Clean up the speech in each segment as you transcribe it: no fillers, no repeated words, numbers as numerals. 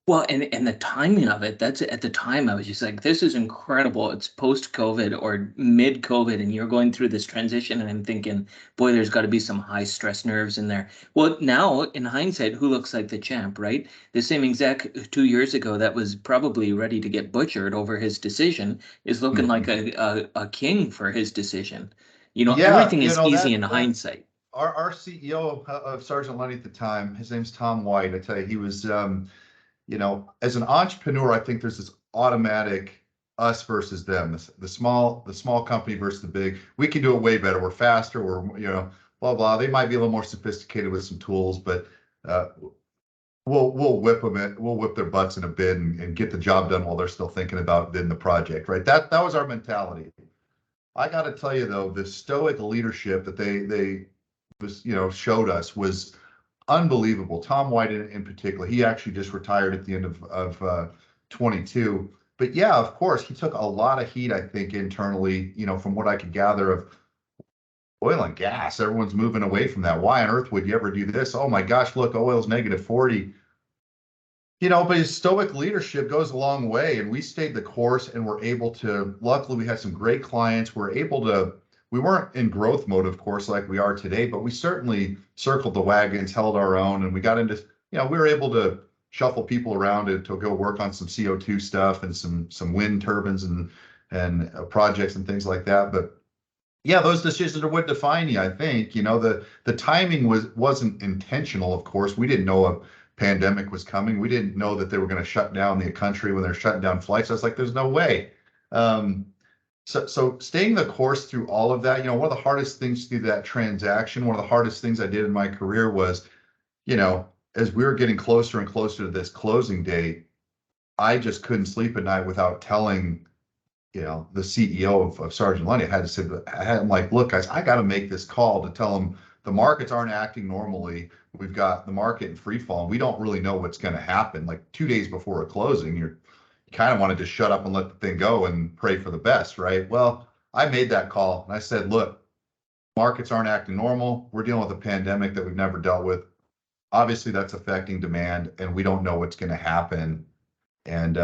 Well, and the timing of it, that's at the time I was just like, this is incredible. It's post-COVID or mid-COVID, and you're going through this transition, and I'm thinking, boy, there's got to be some high stress nerves in there. Well, now in hindsight, who looks like the champ, right? The same exact 2 years ago that was probably ready to get butchered over his decision is looking like a king for his decision. Yeah, Everything you is know easy in that hindsight. our CEO of Sergeant Lundy at the time, his name's Tom White. I tell you, he was as an entrepreneur, I think there's this automatic us versus them, the small company versus the big. We can do it way better. We're faster. We're blah blah. They might be a little more sophisticated with some tools, but uh, we'll whip them in, we'll whip their butts in a bid and get the job done while they're still thinking about bidding the project. Right. That was our mentality. I got to tell you though, the stoic leadership that they was showed us was unbelievable. Tom White in particular, he actually just retired at the end of 22. But yeah, of course, he took a lot of heat, I think, internally, from what I could gather of oil and gas. Everyone's moving away from that. Why on earth would you ever do this? Oh my gosh, look, oil's negative 40. But his stoic leadership goes a long way, and we stayed the course and were able to, luckily, we had some great clients. We weren't in growth mode, of course, like we are today, but we certainly circled the wagons, held our own, and we got into, we were able to shuffle people around to go work on some CO2 stuff and some wind turbines and projects and things like that. But yeah, those decisions are what define you, I think. The timing wasn't intentional, of course. We didn't know a pandemic was coming. We didn't know that they were going to shut down the country when they're shutting down flights. I was like, there's no way. So staying the course through all of that, one of the hardest things through that transaction, one of the hardest things I did in my career was, as we were getting closer and closer to this closing date, I just couldn't sleep at night without telling the CEO of Sergeant Lundy. I had him like, look, guys, I got to make this call to tell them the markets aren't acting normally. We've got the market in free fall. And we don't really know what's going to happen. Like 2 days before a closing, you kind of want to just shut up and let the thing go and pray for the best, right? Well, I made that call and I said, look, markets aren't acting normal. We're dealing with a pandemic that we've never dealt with. Obviously, that's affecting demand, and we don't know what's going to happen. And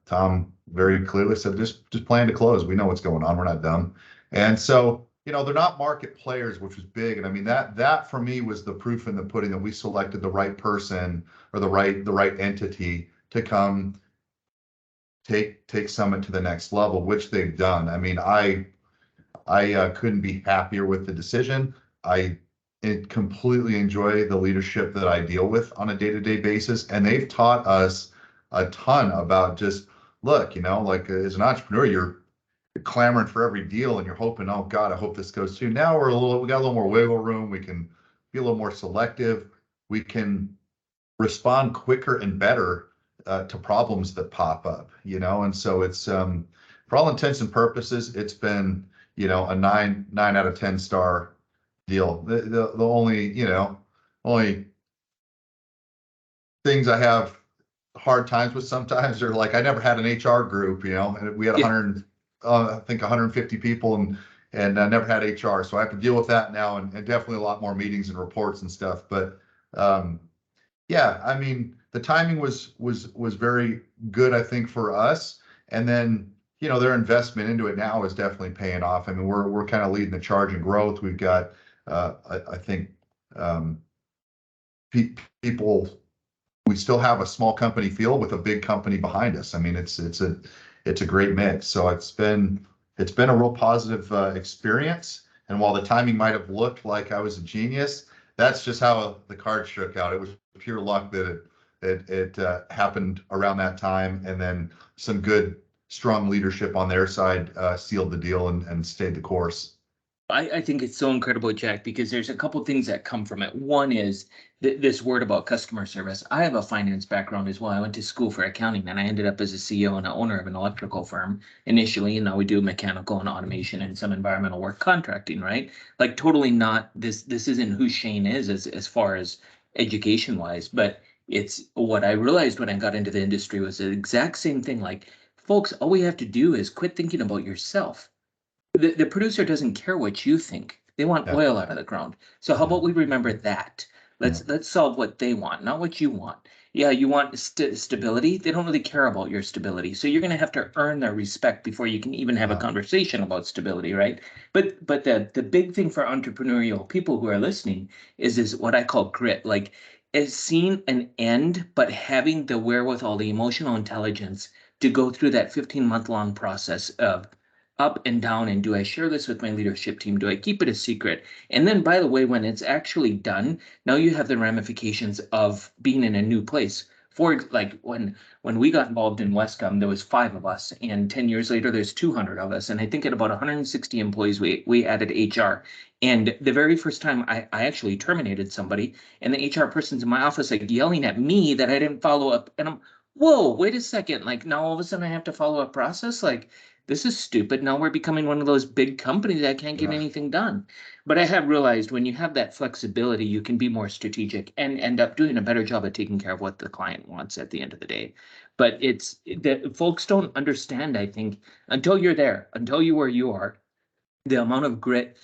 Tom very clearly said, just plan to close. We know what's going on. We're not dumb. And so, they're not market players, which was big. And I mean, that for me was the proof in the pudding that we selected the right person or the right entity to come take Summit to the next level, which they've done. I mean, I couldn't be happier with the decision. I completely enjoy the leadership that I deal with on a day-to-day basis, and they've taught us a ton about just look, like as an entrepreneur, you're clamoring for every deal and you're hoping, oh God, I hope this goes through. Now we got a little more wiggle room. We can be a little more selective. We can respond quicker and better to problems that pop up, and so it's for all intents and purposes, it's been, a nine out of 10 star deal. The only things I have hard times with sometimes are like I never had an HR group, and we had Yeah. 100, I think 150 people, and I never had HR, so I have to deal with that now, and definitely a lot more meetings and reports and stuff. But yeah, I mean the timing was very good, I think, for us, and then their investment into it now is definitely paying off. I mean we're kind of leading the charge in growth. We've got I think people we still have a small company feel with a big company behind us. I mean, it's a great mix. So it's been a real positive experience. And while the timing might have looked like I was a genius, that's just how the cards shook out. It was pure luck that it happened around that time, and then some good, strong leadership on their side sealed the deal and stayed the course. I think it's so incredible, Jack, because there's a couple things that come from it. One is this word about customer service. I have a finance background as well. I went to school for accounting, and I ended up as a CEO and an owner of an electrical firm initially, and now we do mechanical and automation and some environmental work contracting, right? Like totally not this. This isn't who Shane is as far as education wise, but it's what I realized when I got into the industry was the exact same thing. Like, folks, all we have to do is quit thinking about yourself. The producer doesn't care what you think. They want Yeah, oil out of the ground. So how yeah, about we remember that? yeah. Let's solve what they want, not what you want. Yeah, you want stability. They don't really care about your stability. So you're going to have to earn their respect before you can even have a Uh, conversation about stability, right? But the big thing for entrepreneurial people who are listening is what I call grit. Like is seeing an end, but having the wherewithal, the emotional intelligence to go through that 15-month long process of up and down, and do I share this with my leadership team? Do I keep it a secret? And then, by the way, when it's actually done, now you have the ramifications of being in a new place. For like when we got involved in Wescom, there was 5 of us, and 10 years later, there's 200 of us. And I think at about 160 employees, we added HR. And the very first time I actually terminated somebody, and the HR person's in my office like yelling at me that I didn't follow up. And I'm, whoa, wait a second. Like now all of a sudden I have to follow a process. Like this is stupid. Now we're becoming one of those big companies that can't get yeah. anything done. But I have realized when you have that flexibility, you can be more strategic and end up doing a better job at taking care of what the client wants at the end of the day. But it's that folks don't understand, I think, until you're there, until you where you are, the amount of grit.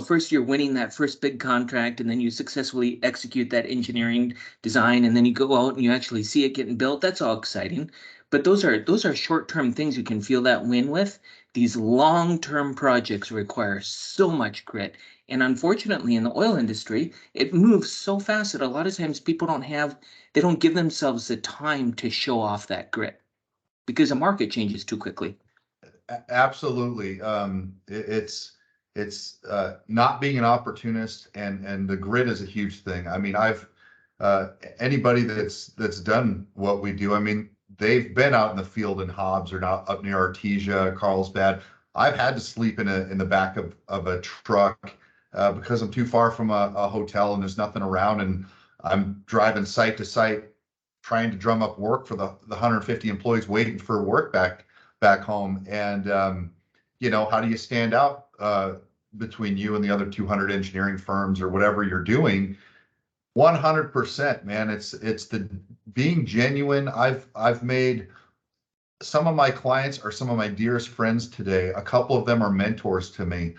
First you're winning that first big contract, and then you successfully execute that engineering design, and then you go out and you actually see it getting built. That's all exciting. But those are short-term things you can feel that win with. These long-term projects require so much grit. And unfortunately, in the oil industry, it moves so fast that a lot of times people they don't give themselves the time to show off that grit because the market changes too quickly. Absolutely. It's not being an opportunist, and the grit is a huge thing. I mean, I've anybody that's done what we do. I mean, they've been out in the field in Hobbs or not up near Artesia, Carlsbad. I've had to sleep in the back of a truck because I'm too far from a hotel and there's nothing around, and I'm driving site to site trying to drum up work for the 150 employees waiting for work back home. And how do you stand out between you and the other 200 engineering firms or whatever you're doing? 100%, man. It's the being genuine. I've made some of my clients are some of my dearest friends today. A couple of them are mentors to me.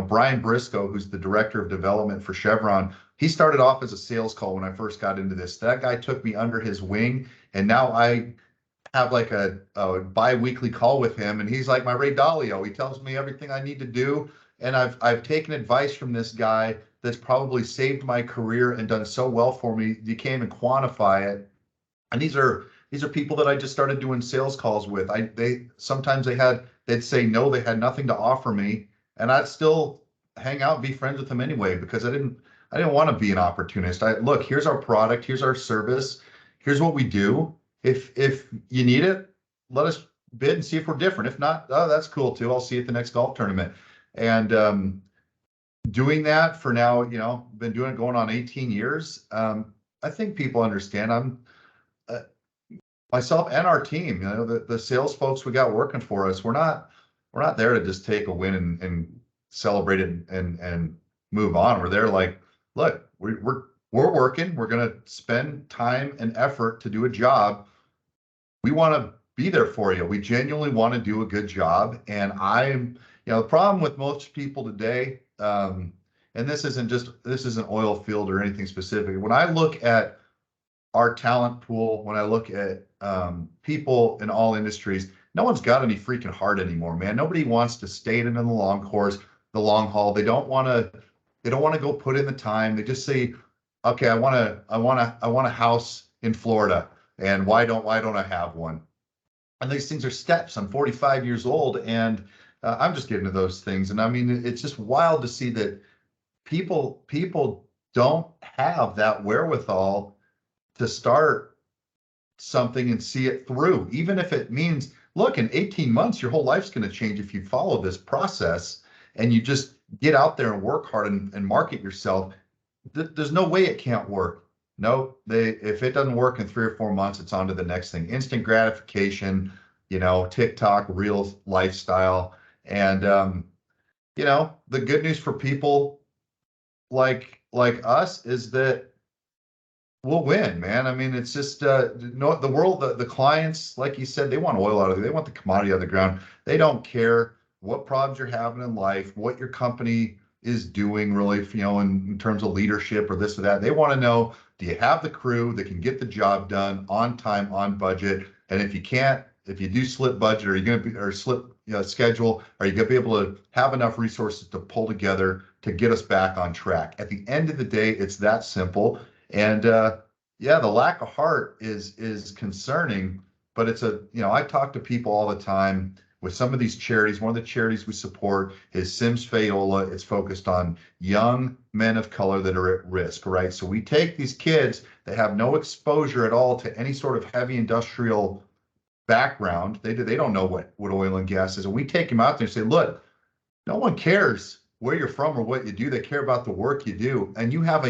Brian Briscoe, who's the director of development for Chevron, he started off as a sales call when I first got into this. That guy took me under his wing, and now I have like a bi-weekly call with him, and he's like my Ray Dalio. He tells me everything I need to do, and I've taken advice from this guy that's probably saved my career and done so well for me. You can't even quantify it. And these are people that I just started doing sales calls with. They sometimes they'd say no, they had nothing to offer me, and I'd still hang out and be friends with them anyway because I didn't want to be an opportunist. Look, here's our product, here's our service, here's what we do. If you need it, let us bid and see if we're different. If not, oh, that's cool too. I'll see you at the next golf tournament. And doing that for now, been doing it going on 18 years. I think people understand. I'm uh, myself and our team, the sales folks we got working for us. We're not there to just take a win and celebrate it and move on. We're there like, look, we're working. We're going to spend time and effort to do a job. We want to be there for you. We genuinely want to do a good job. And the problem with most people today, and this isn't oil field or anything specific. When I look at our talent pool, when I look at people in all industries, no one's got any freaking heart anymore, man. Nobody wants to stay in the long course, the long haul. They don't want to go put in the time. They just say, okay, I want a house in Florida, and why don't I have one? And these things are steps. I'm 45 years old, and I'm just getting to those things. And I mean, it's just wild to see that people don't have that wherewithal to start something and see it through, even if it means, look, in 18 months, your whole life's going to change if you follow this process and you just get out there and work hard and market yourself. There's no way it can't work. No, if it doesn't work in 3 or 4 months, it's on to the next thing. Instant gratification, TikTok, real lifestyle. And, the good news for people like us is that we'll win, man. I mean, it's just no, the world, the clients, like you said, they want oil out of it. They want the commodity out of the ground. They don't care what problems you're having in life, what your company is doing really, in terms of leadership or this or that. They want to know, do you have the crew that can get the job done on time, on budget? And if you can't, if you do slip budget, are you going to be, or slip, schedule, are you going to be able to have enough resources to pull together to get us back on track? At the end of the day, it's that simple. And yeah, the lack of heart is concerning, but it's I talk to people all the time with some of these charities. One of the charities we support is Sims Fayola. It's focused on young men of color that are at risk, right? So we take these kids that have no exposure at all to any sort of heavy industrial background. They don't know what oil and gas is. And we take them out there and say, look, no one cares where you're from or what you do. They care about the work you do. And you have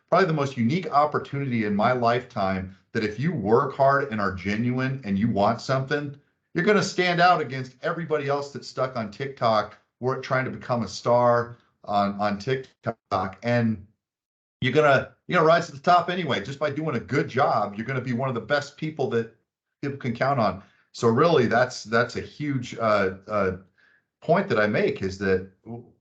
probably the most unique opportunity in my lifetime that if you work hard and are genuine and you want something, you're going to stand out against everybody else that's stuck on TikTok, trying to become a star on TikTok. And you're gonna rise to the top anyway. Just by doing a good job, you're going to be one of the best people that people can count on. So really, that's a huge point that I make, is that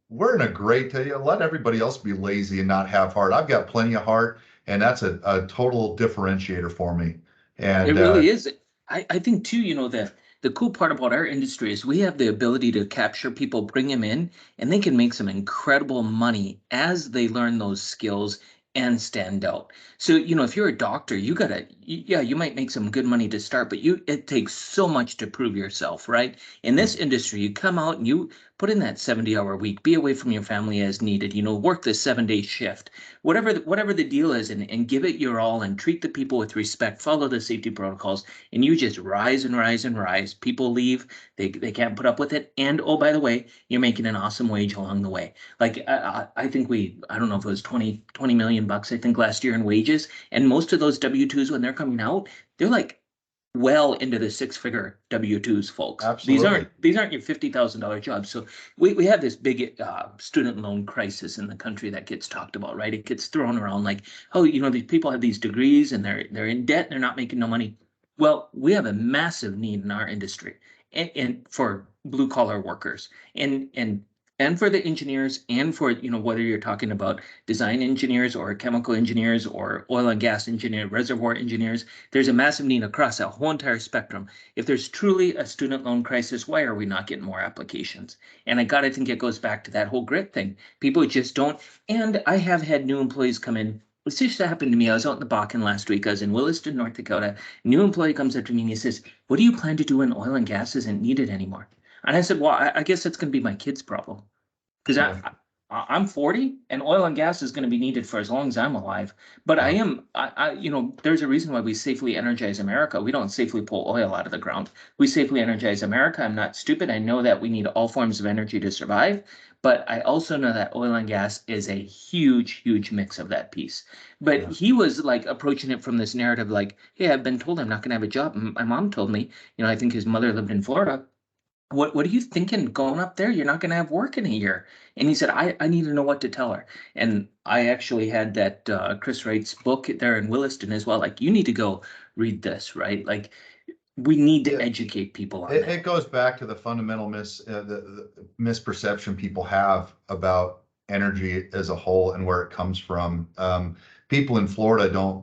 we're in a great, let everybody else be lazy and not have heart. I've got plenty of heart, and that's a total differentiator for me. And It really is. I think too, that the cool part about our industry is we have the ability to capture people, bring them in, and they can make some incredible money as they learn those skills and stand out. So, if you're a doctor, you might make some good money to start, but it takes so much to prove yourself, right? In this industry, you come out and you put in that 70-hour week, be away from your family as needed, work the 7-day shift, whatever the deal is, and give it your all and treat the people with respect, follow the safety protocols, and you just rise and rise and rise. People leave, they can't put up with it. And oh, by the way, you're making an awesome wage along the way. Like I think I don't know if it was 20 million bucks, I think, last year in wages. And most of those W-2s, when they're coming out, they're like well into the 6-figure W-2s, folks. absolutely. These aren't your $50,000 jobs. So we have this big student loan crisis in the country that gets talked about, right? It gets thrown around like, oh, these people have these degrees and they're in debt and they're not making no money. Well, we have a massive need in our industry and for blue collar workers and for the engineers, and for whether you're talking about design engineers or chemical engineers or oil and gas engineer, reservoir engineers. There's a massive need across that whole entire spectrum. If there's truly a student loan crisis, why are we not getting more applications? And I gotta think it goes back to that whole grit thing. People just don't. And I have had new employees come in. This just happened to me. I was out in the Bakken last week. I was in Williston, North Dakota. New employee comes up to me and he says, "What do you plan to do when oil and gas isn't needed anymore?" And I said, "Well, I guess that's going to be my kid's problem, because I'm 40 and oil and gas is going to be needed for as long as I'm alive. But there's a reason why we safely energize America. We don't safely pull oil out of the ground. We safely energize America. I'm not stupid. I know that we need all forms of energy to survive. But I also know that oil and gas is a huge, huge mix of that piece. But Yeah. he was like approaching it from this narrative like, hey, I've been told I'm not going to have a job. My mom told me, I think his mother lived in Florida. What are you thinking going up there? You're not going to have work in a year. And he said, I need to know what to tell her. And I actually had that Chris Wright's book there in Williston as well. Like, you need to go read this, right? Like, we need to Yeah. educate people on It that. goes back to the fundamental the misperception people have about energy as a whole and where it comes from. People in Florida don't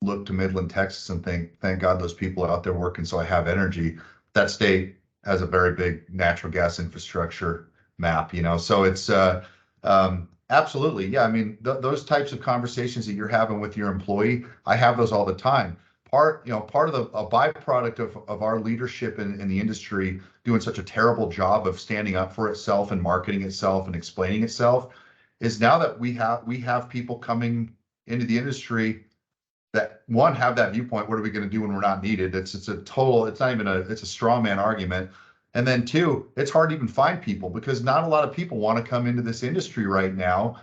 look to Midland, Texas, and think, "Thank God those people are out there working, so I have energy." That state has a very big natural gas infrastructure map, So it's absolutely, yeah. I mean, those types of conversations that you're having with your employee, I have those all the time. Part of a byproduct of our leadership in the industry doing such a terrible job of standing up for itself and marketing itself and explaining itself is now that we have people coming into the industry that, one, have that viewpoint. What are we going to do when we're not needed? It's a straw man argument. And then two, it's hard to even find people because not a lot of people want to come into this industry right now,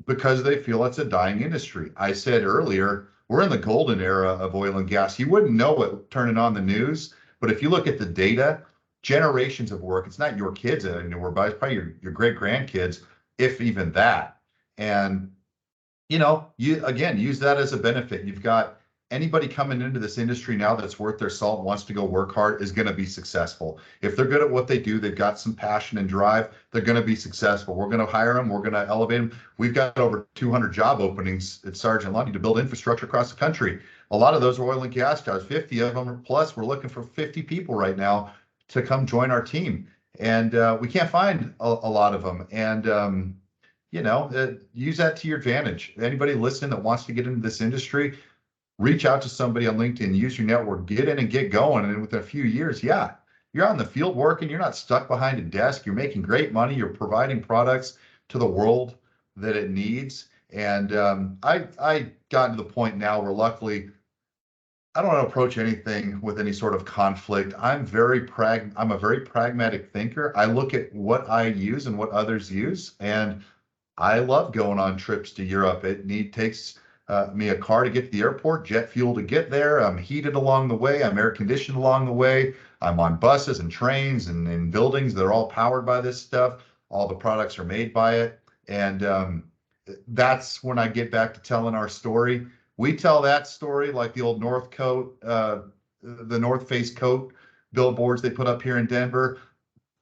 because they feel it's a dying industry. I said earlier, we're in the golden era of oil and gas. You wouldn't know it turning on the news, but if you look at the data, generations of work, it's not your kids anymore, but it's probably your great grandkids, if even that. And you again, use that as a benefit. You've got anybody coming into this industry now that's worth their salt and wants to go work hard is going to be successful. If they're good at what they do, they've got some passion and drive, they're going to be successful. We're going to hire them. We're going to elevate them. We've got over 200 job openings at Sargent Lundy to build infrastructure across the country. A lot of those are oil and gas jobs, 50 of them plus. We're looking for 50 people right now to come join our team. And we can't find a lot of them. And, use that to your advantage. Anybody listening that wants to get into this industry, reach out to somebody on LinkedIn, use your network, get in and get going. And within a few years, yeah, you're on the field working. You're not stuck behind a desk. You're making great money. You're providing products to the world that it needs. And I got to the point now where luckily I don't want to approach anything with any sort of conflict. I'm a very pragmatic thinker. I look at what I use and what others use, and I love going on trips to Europe. It takes me a car to get to the airport, jet fuel to get there. I'm heated along the way. I'm air conditioned along the way. I'm on buses and trains and in buildings that are all powered by this stuff. All the products are made by it. And that's when I get back to telling our story. We tell that story like the old the North Face coat billboards they put up here in Denver.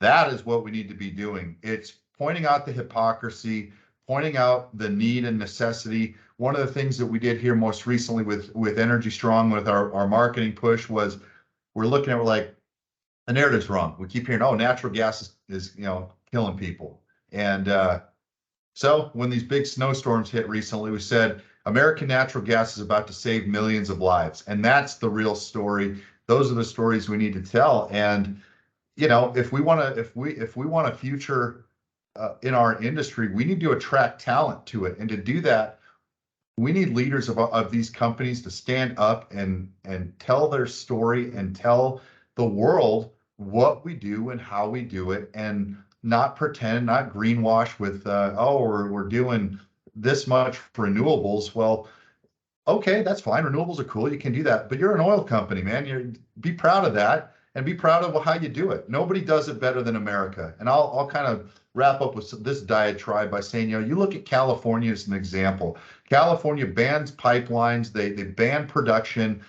That is what we need to be doing. It's pointing out the hypocrisy, pointing out the need and necessity. One of the things that we did here most recently with Energy Strong, with our marketing push, was we're like, the narrative's wrong. We keep hearing, oh, natural gas is killing people. And so when these big snowstorms hit recently, we said, American natural gas is about to save millions of lives. And that's the real story. Those are the stories we need to tell. And, if we want a future in our industry, we need to attract talent to it. And to do that, we need leaders of these companies to stand up and tell their story and tell the world what we do and how we do it, and not pretend, not greenwash with, we're doing this much for renewables. Well, okay, that's fine. Renewables are cool. You can do that, but you're an oil company, man. Be proud of that and be proud of how you do it. Nobody does it better than America. And I'll kind of wrap up with this diatribe by saying, you look at California as an example. California bans pipelines. They ban production.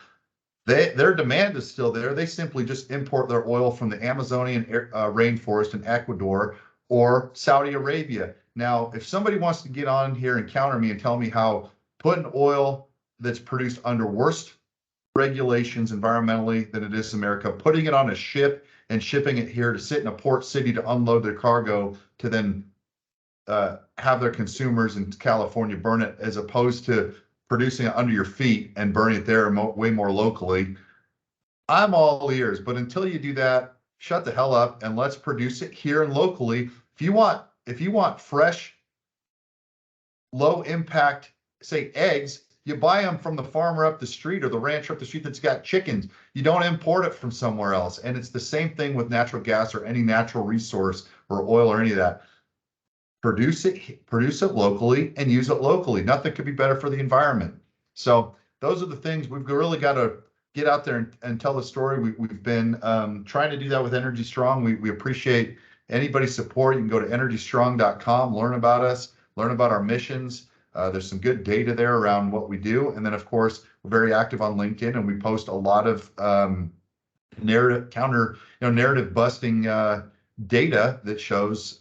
Their demand is still there. They simply just import their oil from the Amazonian rainforest in Ecuador or Saudi Arabia. Now, if somebody wants to get on here and counter me and tell me how putting oil that's produced under worse regulations environmentally than it is America, putting it on a ship and shipping it here to sit in a port city to unload their cargo to then have their consumers in California burn it, as opposed to producing it under your feet and burning it there way more locally, I'm all ears. But until you do that, shut the hell up and let's produce it here and locally. If you want fresh, low impact, say eggs, you buy them from the farmer up the street or the rancher up the street that's got chickens. You don't import it from somewhere else. And it's the same thing with natural gas or any natural resource or oil or any of that. Produce it locally and use it locally. Nothing could be better for the environment. So those are the things we've really got to get out there and tell the story. We've been trying to do that with Energy Strong. We appreciate anybody's support. You can go to energystrong.com, learn about us, learn about our missions. There's some good data there around what we do. And then, of course, we're very active on LinkedIn, and we post a lot of narrative busting data that shows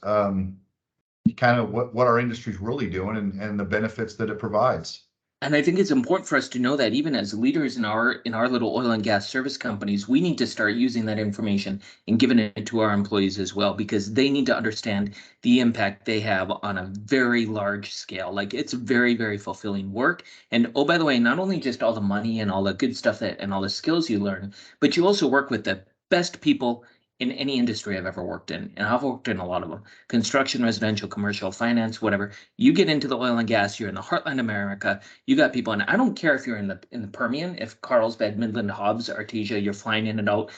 kind of what our industry is really doing and the benefits that it provides. And I think it's important for us to know that even as leaders in our little oil and gas service companies, we need to start using that information and giving it to our employees as well, because they need to understand the impact they have on a very large scale. Like, it's very, very fulfilling work. And oh, by the way, not only just all the money and all the good stuff and all the skills you learn, but you also work with the best people in any industry I've ever worked in. And I've worked in a lot of them: construction, residential, commercial, finance, whatever. You get into the oil and gas, you're in the heartland of America. You got people, and I don't care if you're in the Permian, if Carlsbad, Midland, Hobbs, Artesia, you're flying in and out,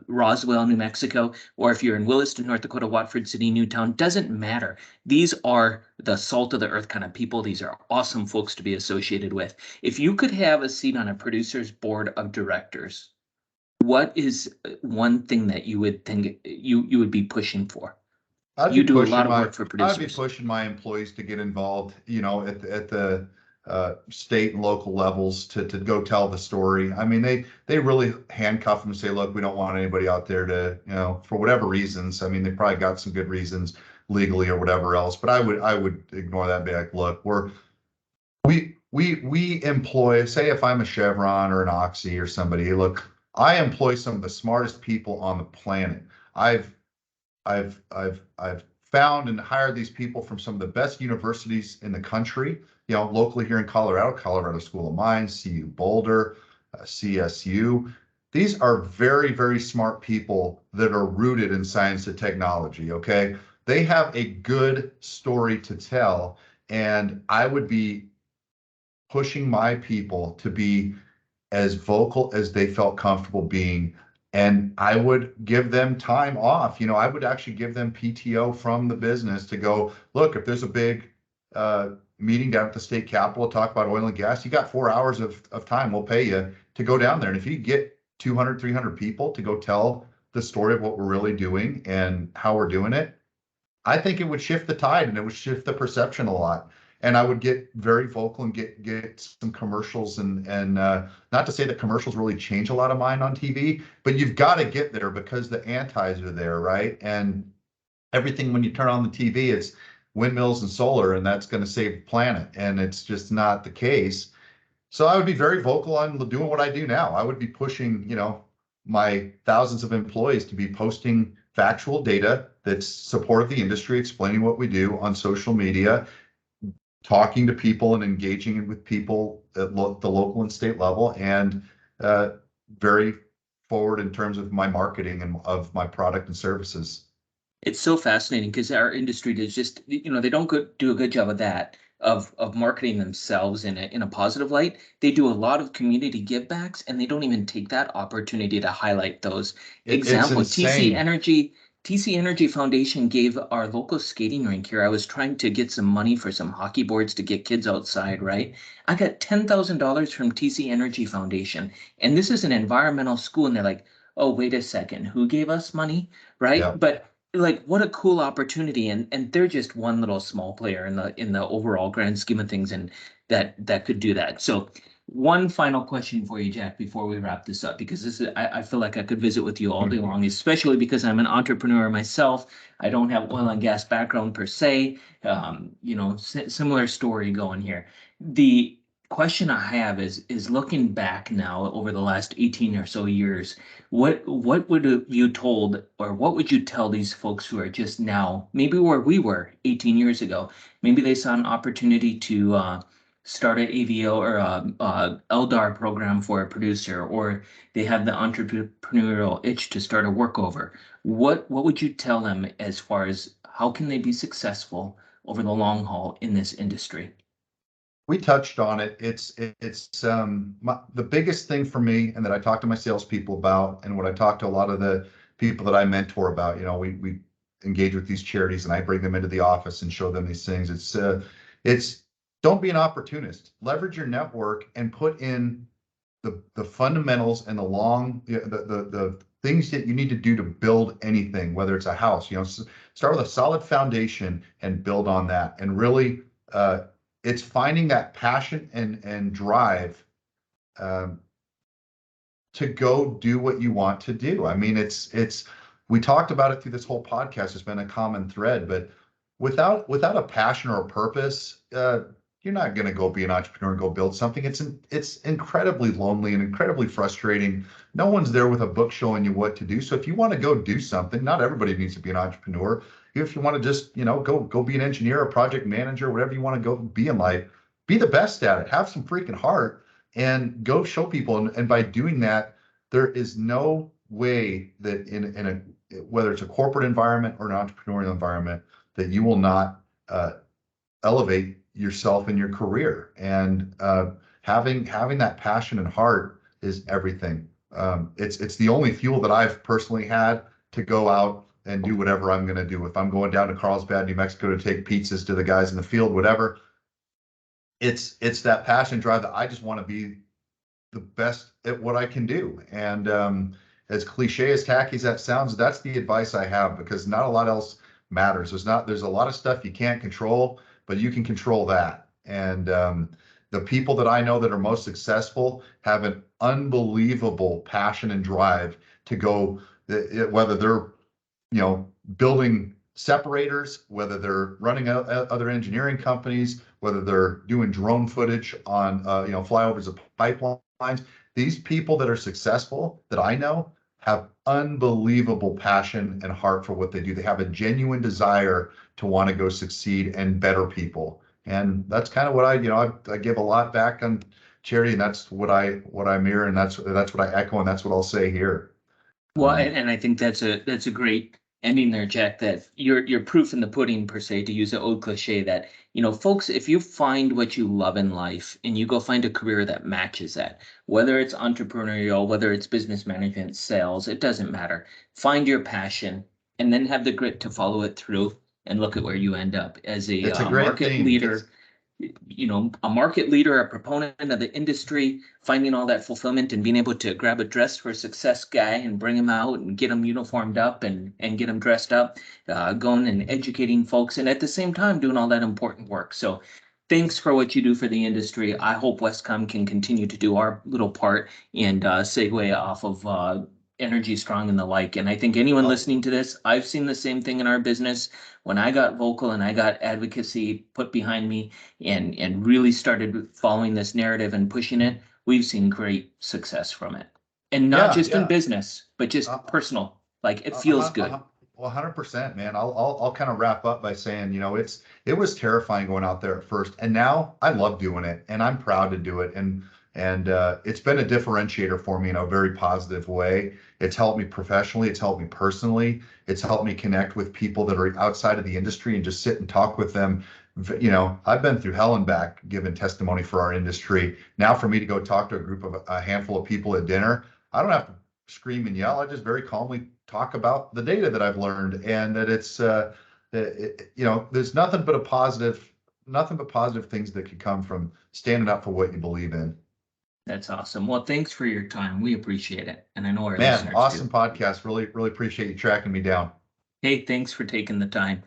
Roswell, New Mexico, or if you're in Williston, North Dakota, Watford City, Newtown, doesn't matter. These are the salt of the earth kind of people. These are awesome folks to be associated with. If you could have a seat on a producer's board of directors, what is one thing that you would think you would be pushing for? You do a lot of work for producers. I'd be pushing my employees to get involved, at the state and local levels to go tell the story. I mean, they really handcuff them and say, look, we don't want anybody out there to, for whatever reasons. I mean, they probably got some good reasons legally or whatever else, but I would ignore that and be like, look, we employ, say if I'm a Chevron or an Oxy or somebody, look, I employ some of the smartest people on the planet. I've found and hired these people from some of the best universities in the country, locally here in Colorado School of Mines, CU Boulder, CSU. These are very, very smart people that are rooted in science and technology, okay? They have a good story to tell, and I would be pushing my people to be as vocal as they felt comfortable being. And I would give them time off. I would actually give them PTO from the business to go, look, if there's a big meeting down at the state capitol to talk about oil and gas, you got 4 hours of time. We'll pay you to go down there. And if you get 200, 300 people to go tell the story of what we're really doing and how we're doing it, I think it would shift the tide and it would shift the perception a lot. And I would get very vocal and get some commercials and not to say that commercials really change a lot of mind on TV, but you've got to get there because the antis are there, right? And everything when you turn on the TV, it's windmills and solar, and that's going to save the planet, and it's just not the case. So I would be very vocal on doing what I do now. I would be pushing, my thousands of employees to be posting factual data that's supportive of the industry, explaining what we do on social media, talking to people and engaging with people at the local and state level, and very forward in terms of my marketing and of my product and services. It's so fascinating because our industry does just, they don't do a good job of that, of marketing themselves in a positive light. They do a lot of community givebacks, and they don't even take that opportunity to highlight those examples. TC Energy Foundation gave our local skating rink here. I was trying to get some money for some hockey boards to get kids outside, right? I got $10,000 from TC Energy Foundation. And this is an environmental school. And they're like, oh, wait a second, who gave us money? Right. Yeah. But like, what a cool opportunity. And they're just one little small player in the overall grand scheme of things, and that could do that. So one final question for you, Jack, before we wrap this up, because this is, I feel like I could visit with you all day long, especially because I'm an entrepreneur myself. I don't have oil and gas background per se. Similar story going here. The question I have is looking back now over the last 18 or so years, what would you told, or what would you tell these folks who are just now, maybe where we were 18 years ago, maybe they saw an opportunity to start an AVO or a LDAR program for a producer, or they have the entrepreneurial itch to start a workover. What would you tell them as far as how can they be successful over the long haul in this industry? We touched on it. It's the biggest thing for me, and that I talk to my salespeople about, and what I talk to a lot of the people that I mentor about. We engage with these charities, and I bring them into the office and show them these things. It's don't be an opportunist. Leverage your network and put in the fundamentals and the things that you need to do to build anything, whether it's a house. Start with a solid foundation and build on that. And really, it's finding that passion and drive to go do what you want to do. I mean, we talked about it through this whole podcast. It's been a common thread, but without a passion or a purpose, you're not going to go be an entrepreneur and go build something. It's incredibly lonely and incredibly frustrating. No one's there with a book showing you what to do. So if you want to go do something, not everybody needs to be an entrepreneur. If you want to just, go be an engineer, a project manager, whatever you want to go be in life, be the best at it. Have some freaking heart and go show people. And by doing that, there is no way that whether it's a corporate environment or an entrepreneurial environment, that you will not elevate yourself in your career. And having that passion and heart is everything. It's the only fuel that I've personally had to go out and do whatever I'm going to do. If I'm going down to Carlsbad, New Mexico to take pizzas to the guys in the field, whatever, it's that passion drive that I just want to be the best at what I can do. And as cliche, as tacky as that sounds, that's the advice I have, because not a lot else matters. There's a lot of stuff you can't control, but you can control that. And The people that I know that are most successful have an unbelievable passion and drive to go, whether they're, building separators, whether they're running other engineering companies, whether they're doing drone footage on, flyovers of pipelines. These people that are successful that I know have unbelievable passion and heart for what they do. They have a genuine desire to want to go succeed and better people. And that's kind of what I give a lot back on charity, and that's what I mirror, and that's what I echo, and that's what I'll say here. Well, and I think that's a great ending there, Jack, that you're proof in the pudding, per se, to use an old cliche that, folks, if you find what you love in life and you go find a career that matches that, whether it's entrepreneurial, whether it's business management, sales, it doesn't matter. Find your passion and then have the grit to follow it through, and look at where you end up as a It's a great market theme. leader. A market leader, a proponent of the industry, finding all that fulfillment and being able to grab a dress for success guy and bring him out and get him uniformed up and get him dressed up, going and educating folks, and at the same time doing all that important work. So thanks for what you do for the industry. I hope Wescom can continue to do our little part and segue off of Energy Strong and the like. And I think anyone listening to this, I've seen the same thing in our business. When I got vocal and I got advocacy put behind me and really started following this narrative and pushing it, we've seen great success from it. And not just in business, but just personal. Like, it feels good. Well, 100%, man. I'll kind of wrap up by saying, it was terrifying going out there at first, and now I love doing it, and I'm proud to do it, and it's been a differentiator for me in a very positive way. It's helped me professionally. It's helped me personally. It's helped me connect with people that are outside of the industry and just sit and talk with them. I've been through hell and back giving testimony for our industry. Now for me to go talk to a handful of people at dinner, I don't have to scream and yell. I just very calmly talk about the data that I've learned, and that it's, there's nothing but positive things that could come from standing up for what you believe in. That's awesome. Well, thanks for your time. We appreciate it. And I know our Man, listeners awesome do. podcast. Really, really appreciate you tracking me down. Hey, thanks for taking the time.